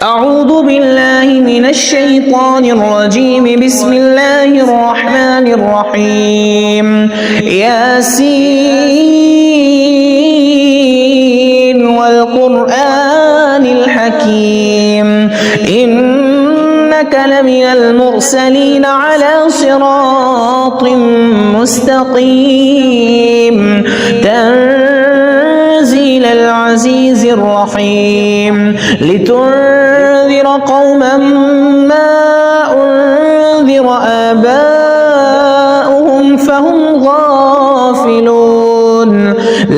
أعوذ بالله من الشيطان الرجيم. بسم الله الرحمن الرحيم. ياسين والقرآن الحكيم إنك لمن المرسلين على صراط مستقيم تنزيل العزيز الرحيم لتنذر قوما ما أنذر آباؤهم فهم غافلون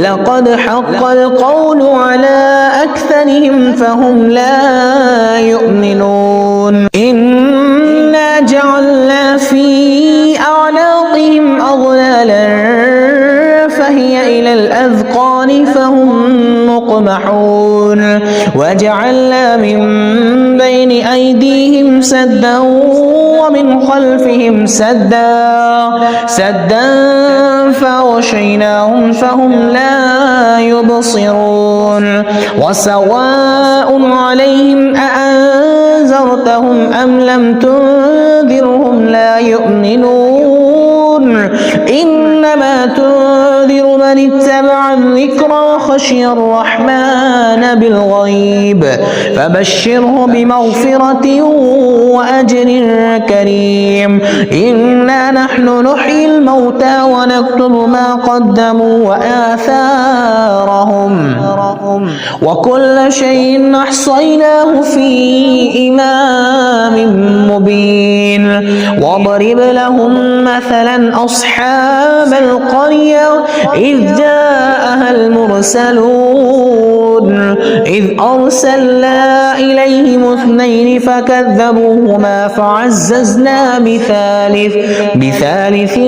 لقد حق القول على أكثرهم فهم لا يؤمنون إنا جعلنا في أعناقهم أغلالا فهي إلى الأذقان فهم مقمحون وجعلنا من بين أيديهم سدا ومن خلفهم سدا فغشيناهم فهم لا يبصرون وسواء عليهم أأنذرتهم أم لم تنذرهم لا يؤمنون إنما تنذر من اتبع الذكر وخشي الرحمن بالغيب فبشره بمغفرة وأجر كريم إنا نحن نحيي الموتى ونكتب ما قدموا وآثارهم وكل شيء أحصيناه في إمام مبين واضرب لهم مثلا أصحاب القرية إذ جاءها المرسلون إذ أرسلنا إليهم اثنين فكذبوهما فعززنا بثالث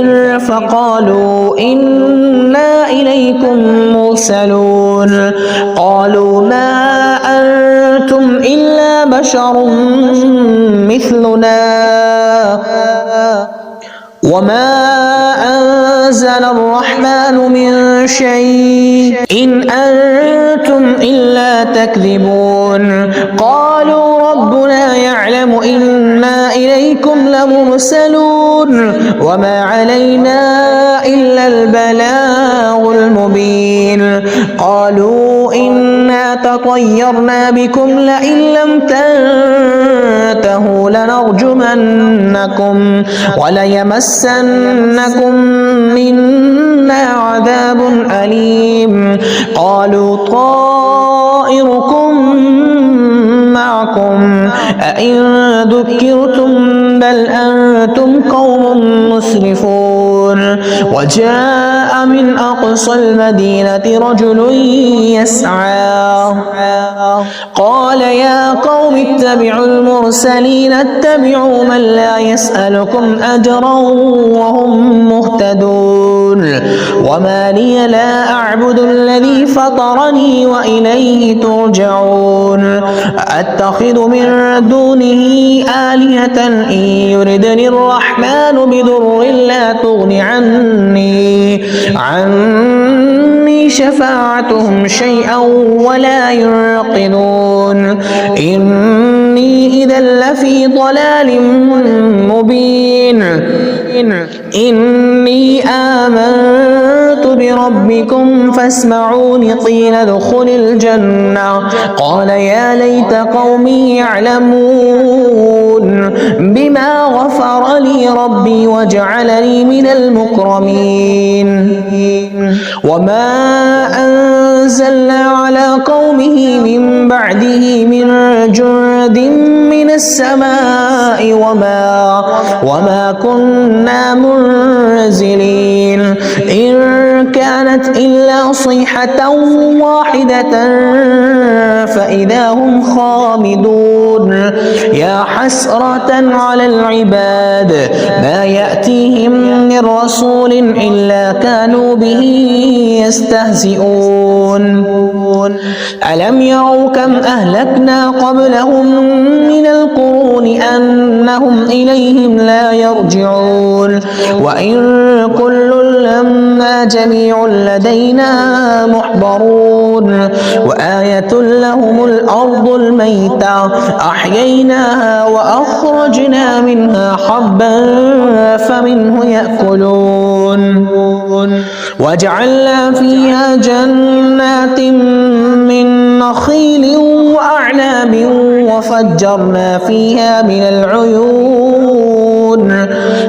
فقالوا إنا إليكم مرسلون قالوا ما أنتم إلا بشر مثلنا وما أنزل الرحمن من شيء إن أنتم إلا تكذبون قالوا ربنا يعلم إنا إليكم لمرسلون وما علينا إلا البلاغ المبين قالوا إنا تطيرنا بكم لئن لم تنتهوا لنرجمنكم وليمسنكم منا عذاب أليم قالوا طائركم معكم أئن ذكرتم بل أنتم قوم مسرفون وجاء من أقصى المدينة رجل يسعى قال يا قوم اتبعوا المرسلين اتبعوا من لا يسألكم أجرا وهم مهتدون وما لي لا أعبد الذي فطرني وإليه ترجعون أتخذ من دونه آلهة إن يردني الرحمن بضر لا تغن عني شفاعتهم شيئا ولا ينقذون إني إذا لفي ضلال مبين إني آمنت بربكم فاسمعون قيل ادخل الجنة قال يا ليت قومي يعلمون بما غفر لي ربي وجعلني من المكرمين وما أنزلنا على قومه من بعده من جند من السماء وما كنا منزلين إن كانت إلا صيحة واحدة فإذا هم خامدون يا حسرة على العباد ما يأتيهم من رسول إلا كانوا به يستهزئون ألم يروا كم أهلكنا قبلهم من القرون أنهم إليهم لا يرجعون وإن كل لما جميع لدينا محضرون وآية لهم الأرض الميتة أحييناها وأخرجنا منها حبا فمنه يأكلون وجعلنا فيها جنات من نخيل وأعناب وفجرنا فيها من العيون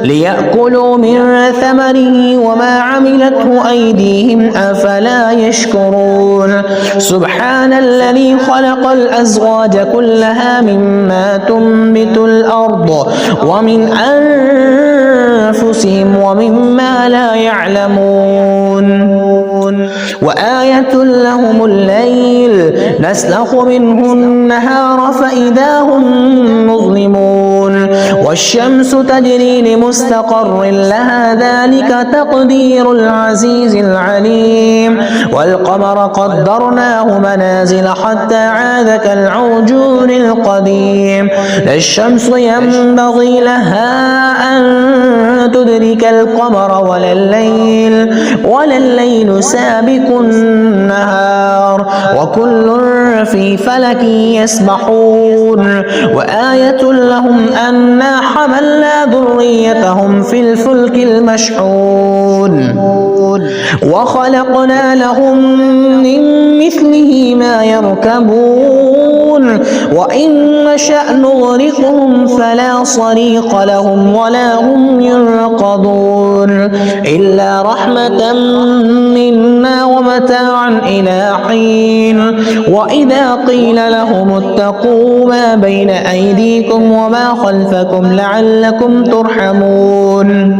ليأكلوا من ثمره وما عملته أيديهم أفلا يشكرون سبحان الذي خلق الأزواج كلها مما تنبت الأرض ومن أنفسهم ومما لا يعلمون وآية لهم الليل نسلخ منه النهار فإذا هم مظلمون والشمس تجري لمستقر لها ذلك تقدير العزيز العليم والقمر قدرناه منازل حتى عاد كالعرجون القديم لا الشمس ينبغي لها أن تدرك القمر ولا الليل سابق النهار وكل في فلك يسبحون وآية لهم أنا حملنا ذريتهم في الفلك المشحون وخلقنا لهم من مثله ما يركبون وإن نشأ نغرقهم فلا صريخ لهم ولا هم ينقذون إلا رحمة منا ومتاعا إلى حين وإذا قيل لهم اتقوا ما بين أيديكم وما خلفكم لعلكم ترحمون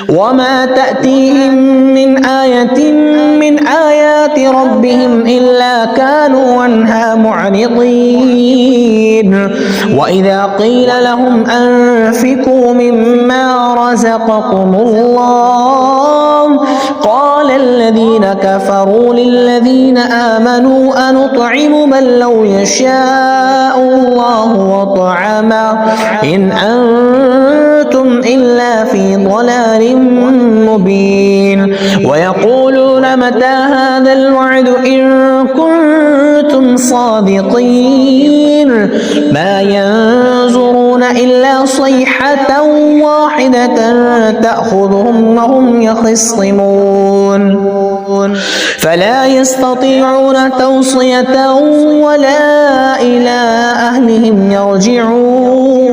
وما تأتيهم من آية من آيات ربهم إلا كانوا عنها معرضين وإذا قيل لهم أنفقوا مما رزقكم الله قال الذين كفروا للذين آمنوا أنطعم من لو يشاء الله وطعمه إن أنتم إلا في ضلال مبين ويقولون متى هذا الوعد إن كنتم صادقين ما ينظرون إلا صيحة واحدة تأخذهم وهم يخصمون فلا يستطيعون توصية ولا إلى أهلهم يرجعون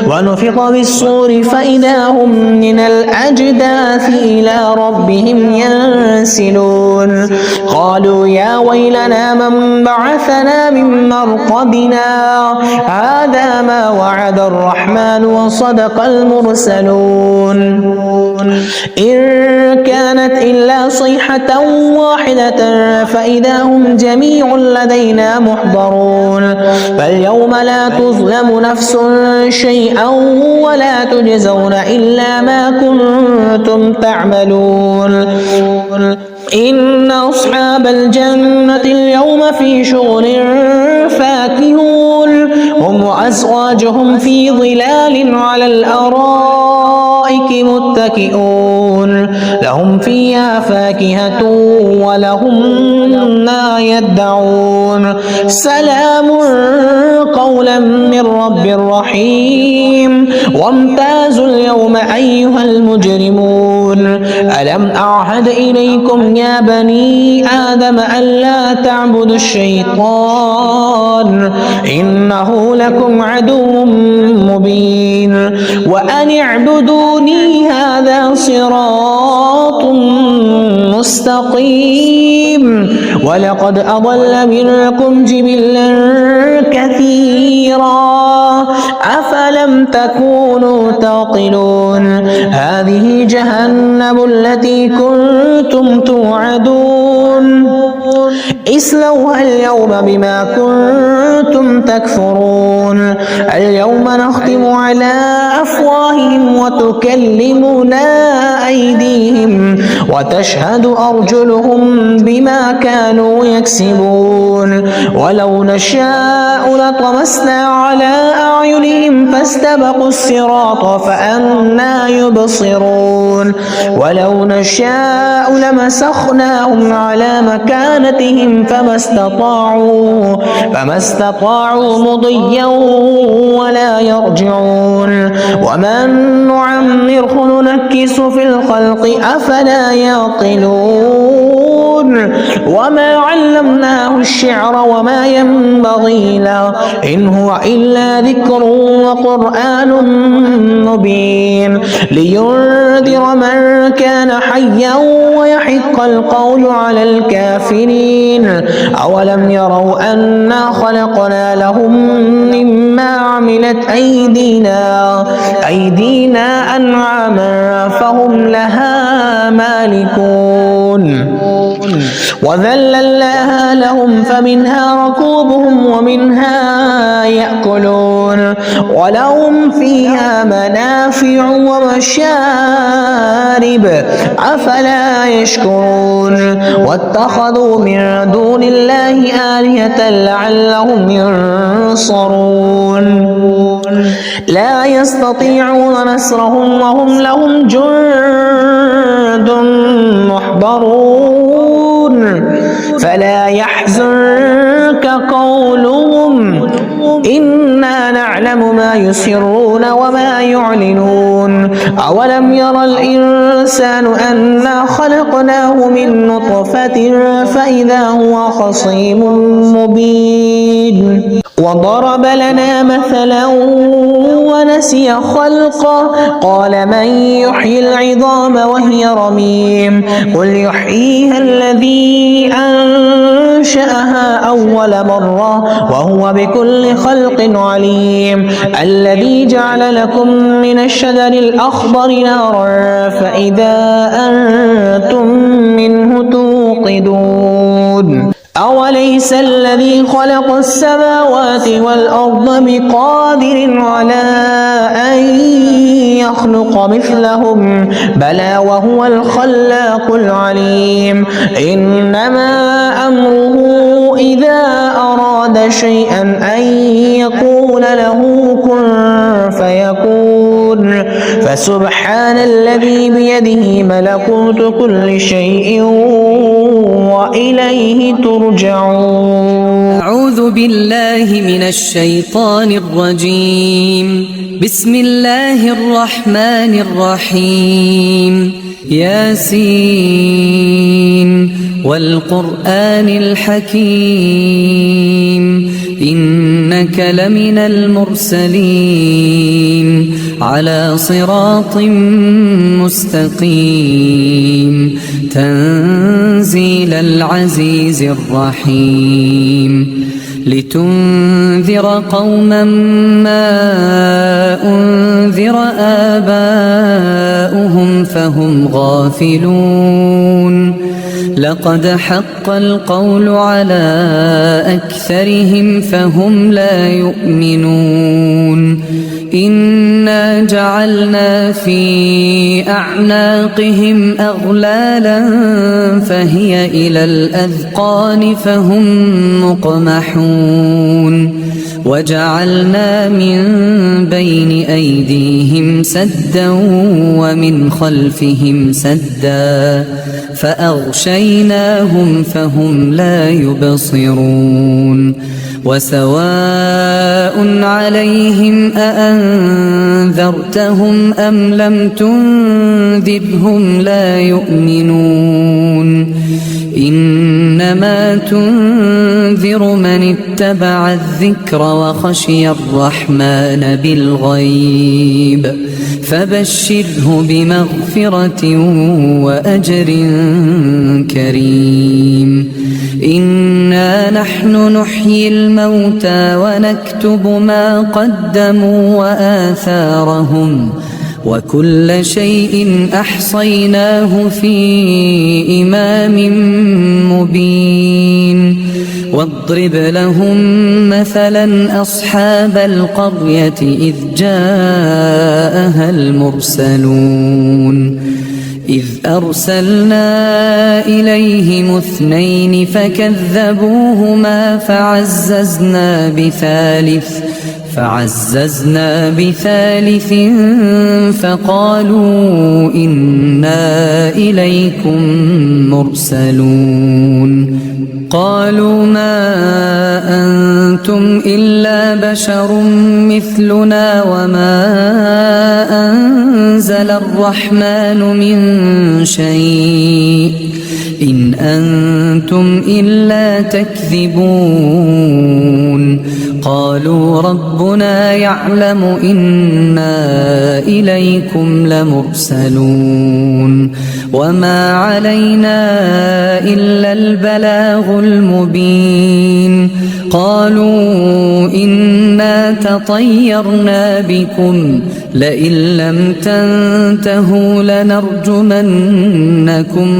ونفخ بالصور فإذا هم من الأجداث إلى ربهم ينسلون قالوا يا ويلنا من بعثنا من مرقدنا هذا ما وعد الرحمن وصدق المرسلون إن كانت إلا صيحة واحدة فإذا هم جميع لدينا محضرون فاليوم لا تظلم نفس شيئا ولا تجزون إلا ما كنتم تعملون إن أصحاب الجنة اليوم في شغل فاكهون هم وأزواجهم في ظلال على الأرائك متكئون لهم فيها فاكهة ولهم ما يدعون سلام قولا من رب رحيم وامتازوا اليوم أيها المجرمون ألم أعهد إليكم يا بني آدم ألا تعبدوا الشيطان إنه لكم عدو مبين وأن اعبدوني هذا صراط مستقيم ولقد أضل منكم جبلا كثيرا أفلم تكونوا تعقلون هذه جهنم التي كنتم توعدون اصلوها اليوم بما كنتم كنتم تكفرون اليوم نختم على أفواههم وتكلمنا أيديهم وتشهد أرجلهم بما كانوا يكسبون ولو نشاء لطمسنا على أعينهم فاستبقوا الصراط فأنى يبصرون ولو نشاء لمسخناهم على مكانتهم فما استطاعوا مضيا ولا يرجعون ومن نعمره ننكس في الخلق أفلا يعقلون وما علمناه الشعر وما ينبغي له إن هو إلا ذكر وقرآن مبين لينذر من كان حيا ويحق القول على الكافرين أولم يروا أنا خلقنا لهم مما عملت أيدينا أنعاما فهم لها مالكون وذللناها لهم فمنها ركوبهم ومنها يأكلون ولهم فيها منافع ومشارب أفلا يشكرون واتخذوا من دون الله آلهة لعلهم ينصرون لا يستطيعون نصرهم وهم لهم جند محضرون فلا يحزنك قولهم إنا نعلم ما يسرون وما يعلنون أولم ير الإنسان أنا خلقناه من نطفة فإذا هو خصيم مبين وضرب لنا مثلا ونسي خلقه قال من يحيي العظام وهي رميم قل يحييها الذي أنشأها أول مرة وهو بكل خلق عليم الذي جعل لكم من الشجر الأخضر نارا فإذا أنتم منه توقدون أوليس الذي خلق السماوات والأرض بقادر على أن يخلق مثلهم بلى وهو الخلاق العليم إنما أمره إذا أراد شيئا أن يقول له كن فيكون فسبحان الذي بيده ملكوت كل شيء وإليه ترجعون. أعوذ بالله من الشيطان الرجيم. بسم الله الرحمن الرحيم. ياسين والقرآن الحكيم إنك لمن المرسلين على صراط مستقيم تنزيل العزيز الرحيم لتنذر قوما ما أنذر آباؤهم فهم غافلون لقد حق القول على أكثرهم فهم لا يؤمنون إنا جعلنا في أعناقهم أغلالا فهي إلى الأذقان فهم مقمحون وجعلنا من بين أيديهم سدا ومن خلفهم سدا فأغشيناهم فهم لا يبصرون وسواء عليهم أأنذرتهم أم لم تنذرهم لا يؤمنون إنما تنذر من اتبع الذكر وخشي الرحمن بالغيب فبشره بمغفرة وأجر كريم إنا نحن نحيي الموتى ونكتب ما قدموا وآثارهم وكل شيء أحصيناه في إمام مبين واضرب لهم مثلا أصحاب القرية إذ جاءها المرسلون إذ أرسلنا إليهم 2 فكذبوهما فعززنا بثالث فقالوا إنا إليكم مرسلون قالوا ما أنتم إلا بشر مثلنا وما أنزل الرحمن من شيء إن أنتم إلا تكذبون قالوا ربنا يعلم إنا إليكم لمرسلون وما علينا إلا البلاغ المبين قالوا إنا تطيرنا بكم لئن لم تنتهوا لنرجمنكم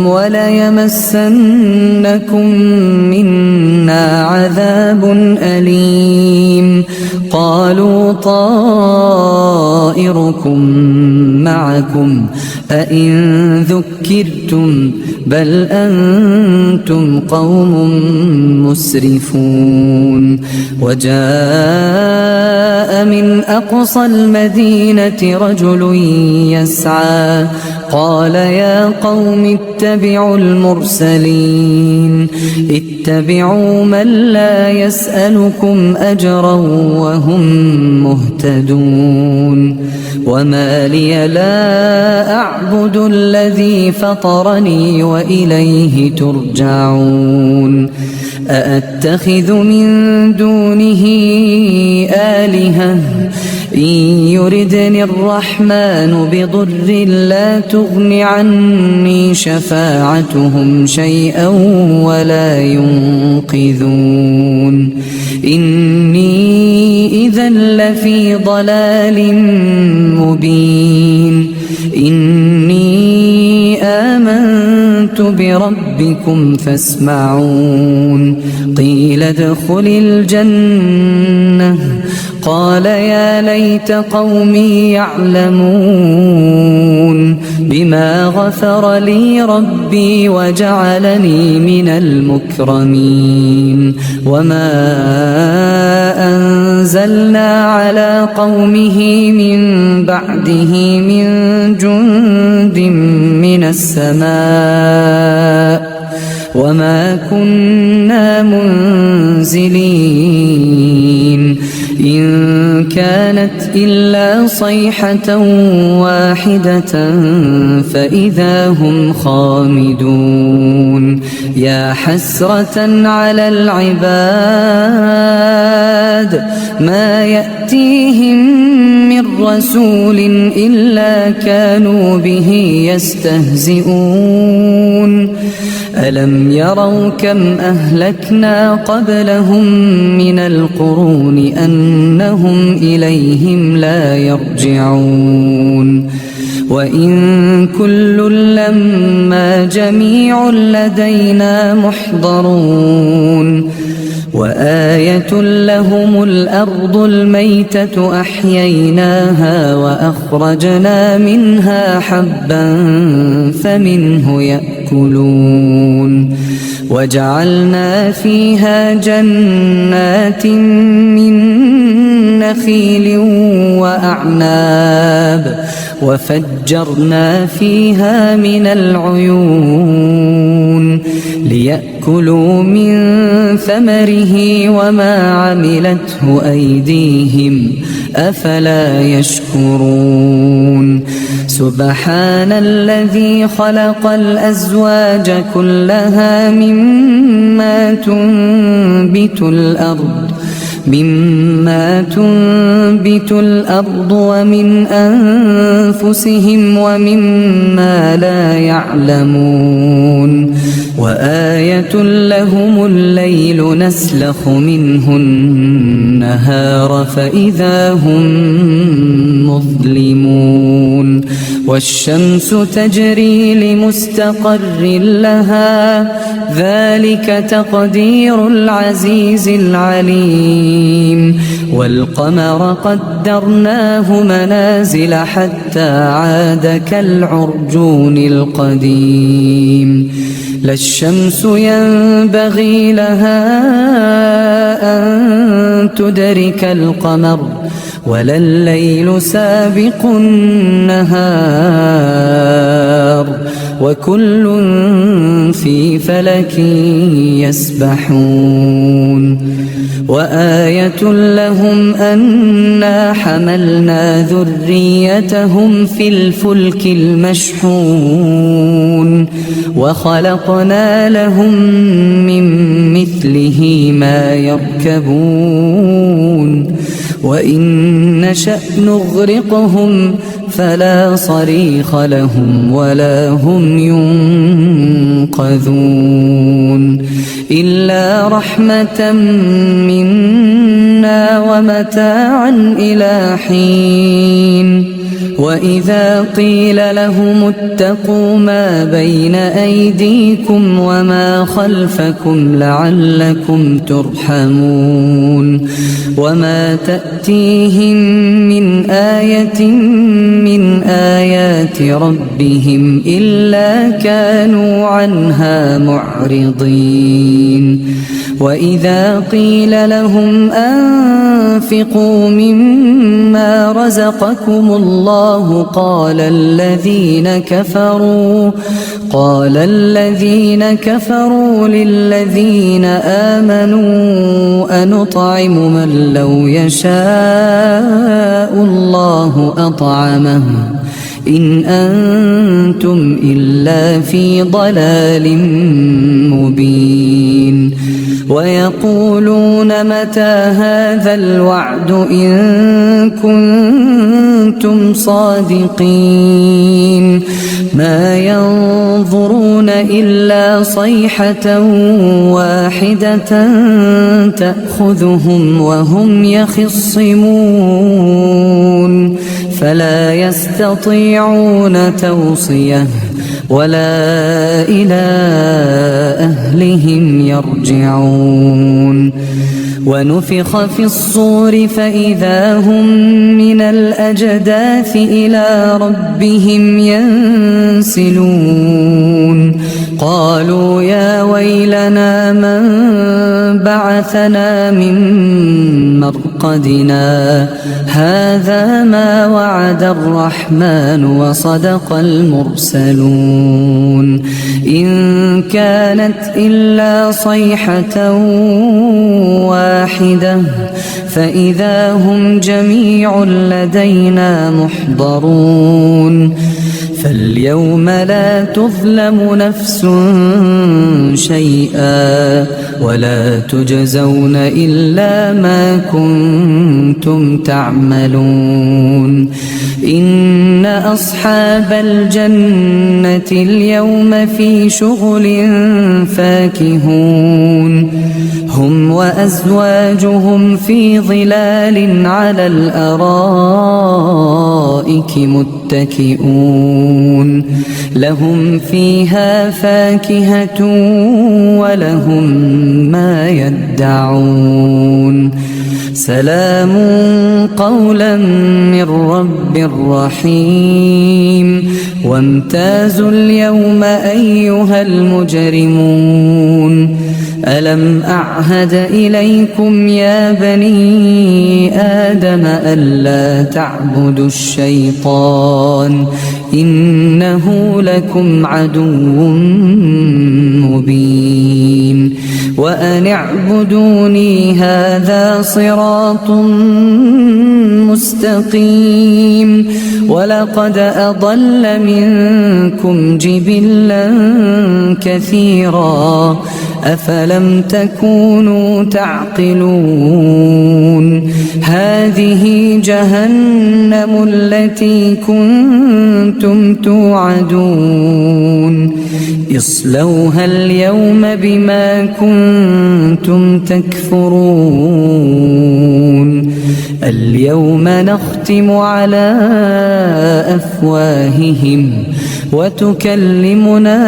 وليمسنكم منا عذاب أليم قالوا طائركم معكم أئن ذكرتم بل أنتم قوم مسرفون وجاء من أقصى المدينة رجل يسعى قال يا قوم اتبعوا المرسلين اتبعوا من لا يسألكم أجرا وهم مهتدون وما لي لا أعبد الذي فطرني وإليه ترجعون أأتخذ من دونه آلهة إن يردني الرحمن بضر لا تغن عني شفاعتهم شيئا ولا ينقذون إني إذا لفي ضلال مبين إني آمنت بربكم فاسمعون قيل ادخل الجنة قال يا ليت قومي يعلمون بما غفر لي ربي وجعلني من المكرمين وما أنزلنا على قومه من بعده من جند من السماء وما كنا منزلين إن كانت إلا صيحة واحدة فإذا هم خامدون يا حسرة على العباد ما يأتيهم من رسول إلا كانوا به يستهزئون ألم يروا كم أهلكنا قبلهم من القرون أنهم إليهم لا يرجعون وإن كل لما جميع لدينا محضرون وآية لهم الأرض الميتة أحييناها وأخرجنا منها حبا فمنه يأكلون وجعلنا فيها جنات من نخيل وأعناب وفجرنا فيها من العيون ليأكلوا من ثمره وما عملته أيديهم أفلا يشكرون سبحان الذي خلق الأزواج كلها مما تنبت الأرض ومن أنفسهم ومما لا يعلمون وآية لهم الليل نسلخ منه النهار فإذا هم مظلمون والشمس تجري لمستقر لها ذلك تقدير العزيز العليم والقمر قدرناه منازل حتى عاد كالعرجون القديم لا الشمس ينبغي لها أن تدرك القمر ولا الليل سابق النهار وكل في فلك يسبحون وآية لهم أنا حملنا ذريتهم في الفلك المشحون وخلقنا لهم من مثله ما يركبون وإن نشأ نغرقهم فلا صريخ لهم ولا هم ينقذون إلا رحمة منا ومتاعا إلى حين وإذا قيل لهم اتقوا ما بين أيديكم وما خلفكم لعلكم ترحمون وما تأتيهم من آية من آيات ربهم إلا كانوا عنها معرضين وإذا قيل لهم أنفقوا مما رزقكم الله قال الذين كفروا للذين آمنوا أنطعم من لو يشاء الله أطعمه إن أنتم إلا في ضلال مبين ويقولون متى هذا الوعد إن كنتم صادقين ما ينظرون إلا صيحة واحدة تأخذهم وهم يخصمون فلا يستطيعون توصية ولا إلى أهلهم يرجعون ونفخ في الصور فإذا هم من الأجداث إلى ربهم ينسلون قالوا يا ويلنا من بعثنا من مرقدنا هذا ما وعد الرحمن وصدق المرسلون إن كانت إلا صيحة واحدة فإذا هم جميع لدينا محضرون فاليوم لا تظلم نفس شيئا ولا تجزون إلا ما كنتم تعملون إن أصحاب الجنة اليوم في شغل فاكهون هم وأزواجهم في ظلال على الأرائك متكئون لهم فيها فاكهة ولهم ما يدعون سلام قولا من رب رحيم وامتازوا اليوم أيها المجرمون ألم أعهد إليكم يا بني آدم ألا تعبدوا الشيطان إنه لكم عدو مبين وأن اعبدوني هذا صراط مستقيم ولقد أضل منكم جبلا كثيرا أفلم تكونوا تعقلون هذه جهنم التي كنتم توعدون اصلوها اليوم بما كنتم تكفرون اليوم نختم على أفواههم وتكلمنا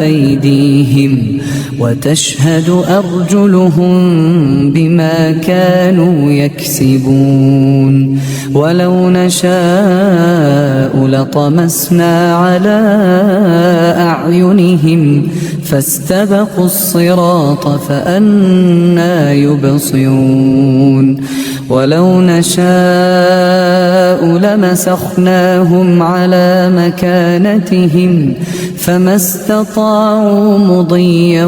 أيديهم وتشهد أرجلهم بما كانوا يكسبون ولو نشاء لطمسنا على أعينهم فاستبقوا الصراط فأنى يبصرون ولو نشاء لمسخناهم على مكانتهم فما استطاعوا مضيا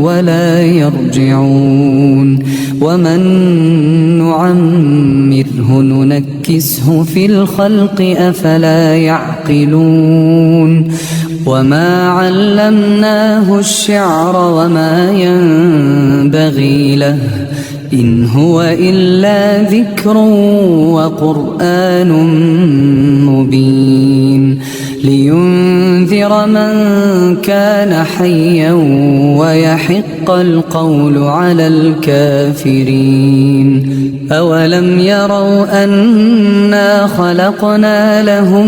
ولا يرجعون ومن نعمره ننكسه في الخلق أفلا يعقلون وما علمناه الشعر وما ينبغي له إن هو إلا ذكر وقرآن مبين لينذر من كان حيا ويحق القول على الكافرين أولم يروا أنا خلقنا لهم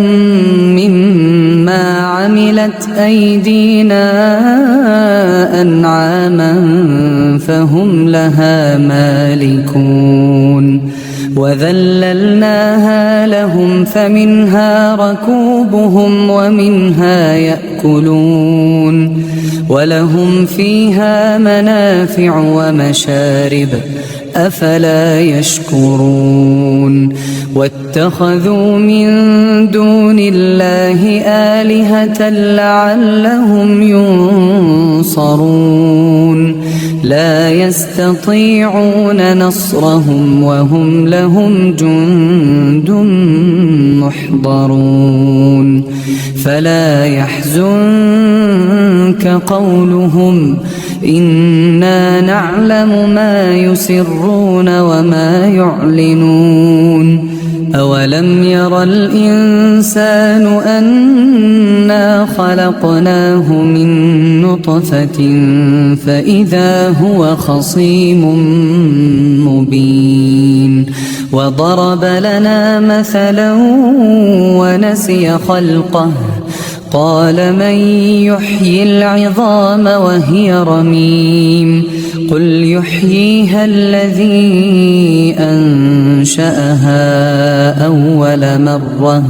مما عملت أيدينا أنعاما فهم لها مالكون وذللناها لهم فمنها ركوبهم ومنها يأكلون ولهم فيها منافع ومشارب أفلا يشكرون واتخذوا من دون الله آلهة لعلهم ينصرون لا يستطيعون نصرهم وهم لهم جند محضرون فلا يحزنك قولهم إنا نعلم ما يسرون وما يعلنون أولم ير الإنسان أنا خلقناه من نطفة فإذا هو خصيم مبين وضرب لنا مثلا ونسي خلقه قال من يحيي العظام وهي رميم قل يحييها الذي أنشأها أول مرة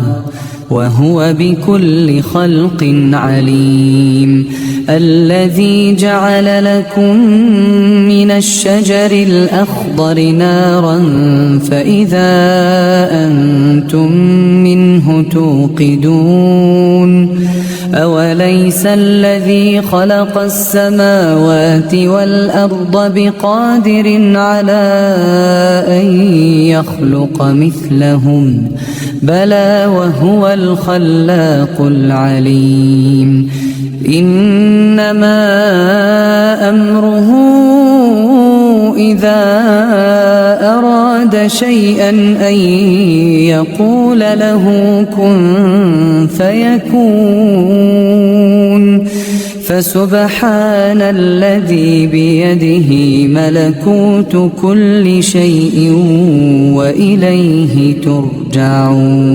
وهو بكل خلق عليم الذي جعل لكم من الشجر الأخضر نارا فإذا أنتم منه توقدون أوليس الذي خلق السماوات والأرض بقادر على أن يخلق مثلهم بلى وهو الخلاق العليم إنما أمره إذا أراد شيئا أن يقول له كن فيكون فسبحان الذي بيده ملكوت كل شيء وإليه ترجعون